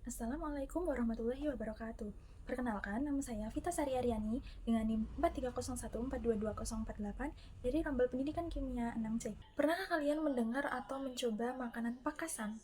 Assalamualaikum warahmatullahi wabarakatuh. Perkenalkan, nama saya Vita Sari Aryani dengan NIM 4301422048 dari Rambal Pendidikan Kimia 6C. Pernahkah kalian mendengar atau mencoba makanan pakasam?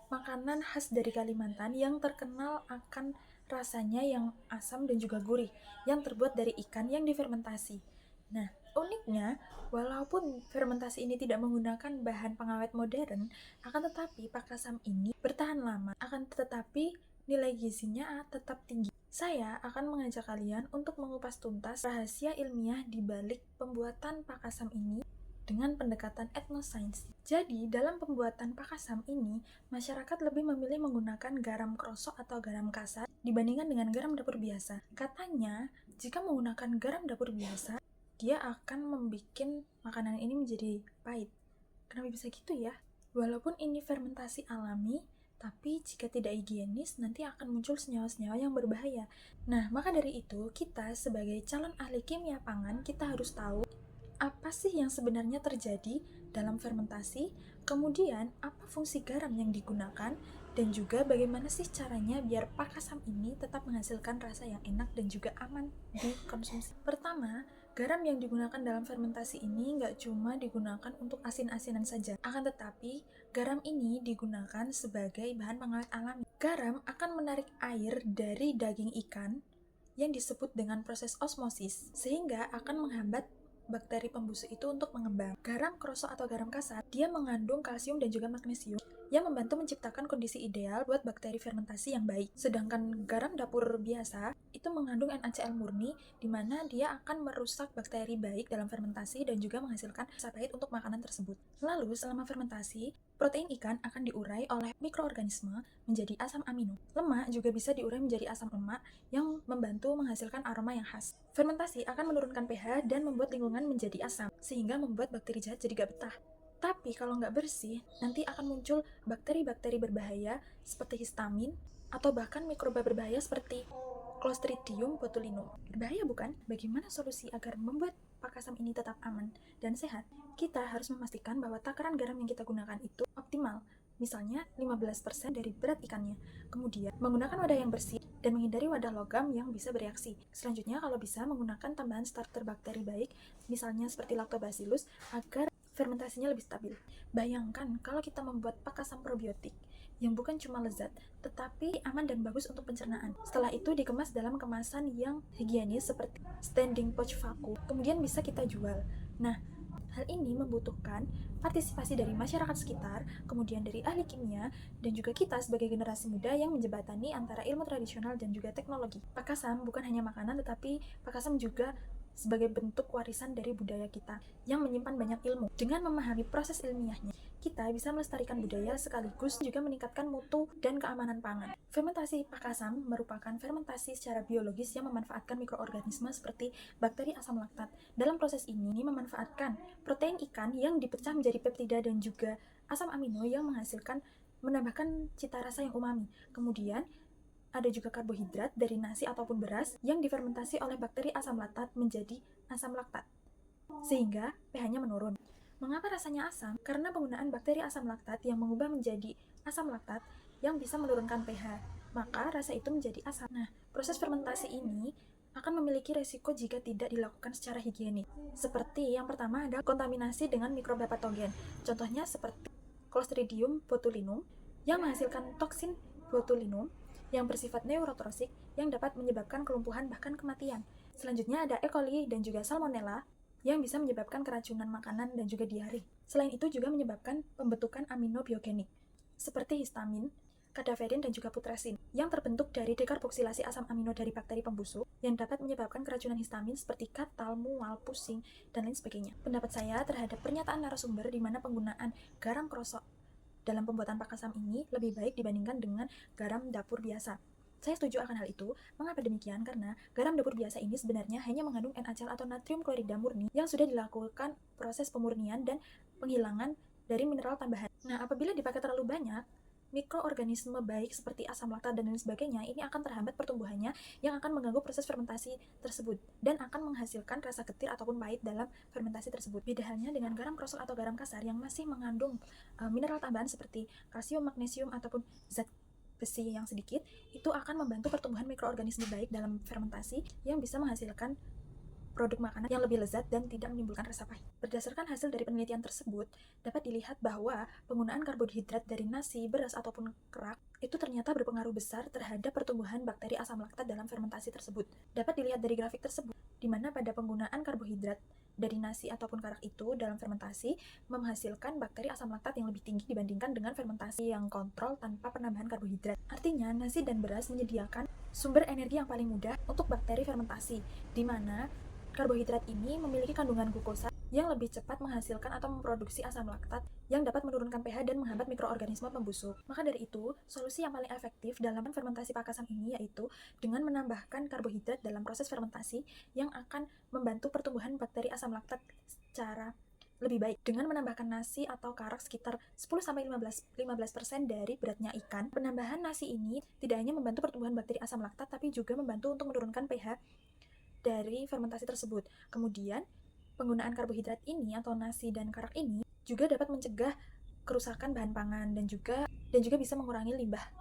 Makanan khas dari Kalimantan yang terkenal akan rasanya yang asam dan juga gurih, yang terbuat dari ikan yang difermentasi. Nah, uniknya, walaupun fermentasi ini tidak menggunakan bahan pengawet modern, akan tetapi pakasam ini bertahan lama, akan tetapi nilai gizinya tetap tinggi. Saya akan mengajak kalian untuk mengupas tuntas rahasia ilmiah di balik pembuatan pakasam ini dengan pendekatan etnosains. Jadi, dalam pembuatan pakasam ini, masyarakat lebih memilih menggunakan garam krosok atau garam kasar dibandingkan dengan garam dapur biasa. Katanya, jika menggunakan garam dapur biasa, dia akan membuat makanan ini menjadi pahit. Kenapa bisa gitu ya? Walaupun ini fermentasi alami, tapi jika tidak higienis, nanti akan muncul senyawa-senyawa yang berbahaya. Nah, maka dari itu, kita sebagai calon ahli kimia pangan, kita harus tahu apa sih yang sebenarnya terjadi dalam fermentasi, kemudian apa fungsi garam yang digunakan, dan juga bagaimana sih caranya biar pakasam ini tetap menghasilkan rasa yang enak dan juga aman dikonsumsi. Pertama, garam yang digunakan dalam fermentasi ini nggak cuma digunakan untuk asin-asinan saja, akan tetapi garam ini digunakan sebagai bahan pengawet alami. Garam akan menarik air dari daging ikan yang disebut dengan proses osmosis, sehingga akan menghambat bakteri pembusuk itu untuk mengembang. Garam krosok atau garam kasar, dia mengandung kalsium dan juga magnesium yang membantu menciptakan kondisi ideal buat bakteri fermentasi yang baik. Sedangkan garam dapur biasa itu mengandung NaCl murni, di mana dia akan merusak bakteri baik dalam fermentasi dan juga menghasilkan rasa pahit untuk makanan tersebut. Lalu, selama fermentasi, protein ikan akan diurai oleh mikroorganisme menjadi asam amino. Lemak juga bisa diurai menjadi asam lemak yang membantu menghasilkan aroma yang khas. Fermentasi akan menurunkan pH dan membuat lingkungan menjadi asam, sehingga membuat bakteri jahat jadi gak betah. Tapi kalau nggak bersih, nanti akan muncul bakteri-bakteri berbahaya seperti histamin, atau bahkan mikroba berbahaya seperti Clostridium botulinum. Berbahaya bukan? Bagaimana solusi agar membuat pakasam ini tetap aman dan sehat? Kita harus memastikan bahwa takaran garam yang kita gunakan itu optimal. Misalnya 15% dari berat ikannya. Kemudian, menggunakan wadah yang bersih dan menghindari wadah logam yang bisa bereaksi. Selanjutnya, kalau bisa menggunakan tambahan starter bakteri baik, misalnya seperti Lactobacillus, agar fermentasinya lebih stabil. Bayangkan kalau kita membuat pakasam probiotik yang bukan cuma lezat, tetapi aman dan bagus untuk pencernaan. Setelah itu dikemas dalam kemasan yang higienis seperti standing pouch vakum, kemudian bisa kita jual. Nah, hal ini membutuhkan partisipasi dari masyarakat sekitar, kemudian dari ahli kimia, dan juga kita sebagai generasi muda yang menjembatani antara ilmu tradisional dan juga teknologi. Pakasam bukan hanya makanan, tetapi pakasam juga sebagai bentuk warisan dari budaya kita yang menyimpan banyak ilmu. Dengan memahami proses ilmiahnya, kita bisa melestarikan budaya sekaligus juga meningkatkan mutu dan keamanan pangan. Fermentasi pakasam merupakan fermentasi secara biologis yang memanfaatkan mikroorganisme seperti bakteri asam laktat. Dalam proses ini memanfaatkan protein ikan yang dipecah menjadi peptida dan juga asam amino yang menambahkan cita rasa yang umami. Kemudian ada juga karbohidrat dari nasi ataupun beras yang difermentasi oleh bakteri asam laktat menjadi asam laktat, sehingga pH-nya menurun. Mengapa rasanya asam? Karena penggunaan bakteri asam laktat yang mengubah menjadi asam laktat yang bisa menurunkan pH, maka rasa itu menjadi asam. Nah, proses fermentasi ini akan memiliki resiko jika tidak dilakukan secara higienis. Seperti yang pertama ada kontaminasi dengan mikroba patogen. Contohnya seperti Clostridium botulinum yang menghasilkan toksin botulinum yang bersifat neurotoksik yang dapat menyebabkan kelumpuhan bahkan kematian. Selanjutnya ada E. coli dan juga Salmonella yang bisa menyebabkan keracunan makanan dan juga diare. Selain itu juga menyebabkan pembentukan amino biogenik seperti histamin, kadaverin dan juga putresin yang terbentuk dari dekarboksilasi asam amino dari bakteri pembusuk yang dapat menyebabkan keracunan histamin seperti katal, mual, pusing, dan lain sebagainya. Pendapat saya terhadap pernyataan narasumber di mana penggunaan garam krosok dalam pembuatan pakasam ini lebih baik dibandingkan dengan garam dapur biasa. Saya setuju akan hal itu. Mengapa demikian? Karena garam dapur biasa ini sebenarnya hanya mengandung NaCl atau natrium klorida murni yang sudah dilakukan proses pemurnian dan penghilangan dari mineral tambahan. Nah, apabila dipakai terlalu banyak, mikroorganisme baik seperti asam laktat dan lain sebagainya ini akan terhambat pertumbuhannya yang akan mengganggu proses fermentasi tersebut dan akan menghasilkan rasa getir ataupun pahit dalam fermentasi tersebut. Beda halnya dengan garam krosok atau garam kasar yang masih mengandung mineral tambahan seperti kalsium, magnesium ataupun zat besi yang sedikit, itu akan membantu pertumbuhan mikroorganisme baik dalam fermentasi yang bisa menghasilkan produk makanan yang lebih lezat dan tidak menimbulkan rasa pahit. Berdasarkan hasil dari penelitian tersebut, dapat dilihat bahwa penggunaan karbohidrat dari nasi, beras, ataupun kerak itu ternyata berpengaruh besar terhadap pertumbuhan bakteri asam laktat dalam fermentasi tersebut. Dapat dilihat dari grafik tersebut, di mana pada penggunaan karbohidrat dari nasi ataupun karak itu dalam fermentasi menghasilkan bakteri asam laktat yang lebih tinggi dibandingkan dengan fermentasi yang kontrol tanpa penambahan karbohidrat. Artinya, nasi dan beras menyediakan sumber energi yang paling mudah untuk bakteri fermentasi, di mana karbohidrat ini memiliki kandungan glukosa yang lebih cepat menghasilkan atau memproduksi asam laktat yang dapat menurunkan pH dan menghambat mikroorganisme pembusuk. Maka dari itu, solusi yang paling efektif dalam fermentasi pakasan ini yaitu dengan menambahkan karbohidrat dalam proses fermentasi yang akan membantu pertumbuhan bakteri asam laktat secara lebih baik dengan menambahkan nasi atau karak sekitar 10-15% dari beratnya ikan. Penambahan nasi ini tidak hanya membantu pertumbuhan bakteri asam laktat tapi juga membantu untuk menurunkan pH dari fermentasi tersebut. Kemudian, penggunaan karbohidrat ini atau nasi dan karak ini juga dapat mencegah kerusakan bahan pangan dan juga bisa mengurangi limbah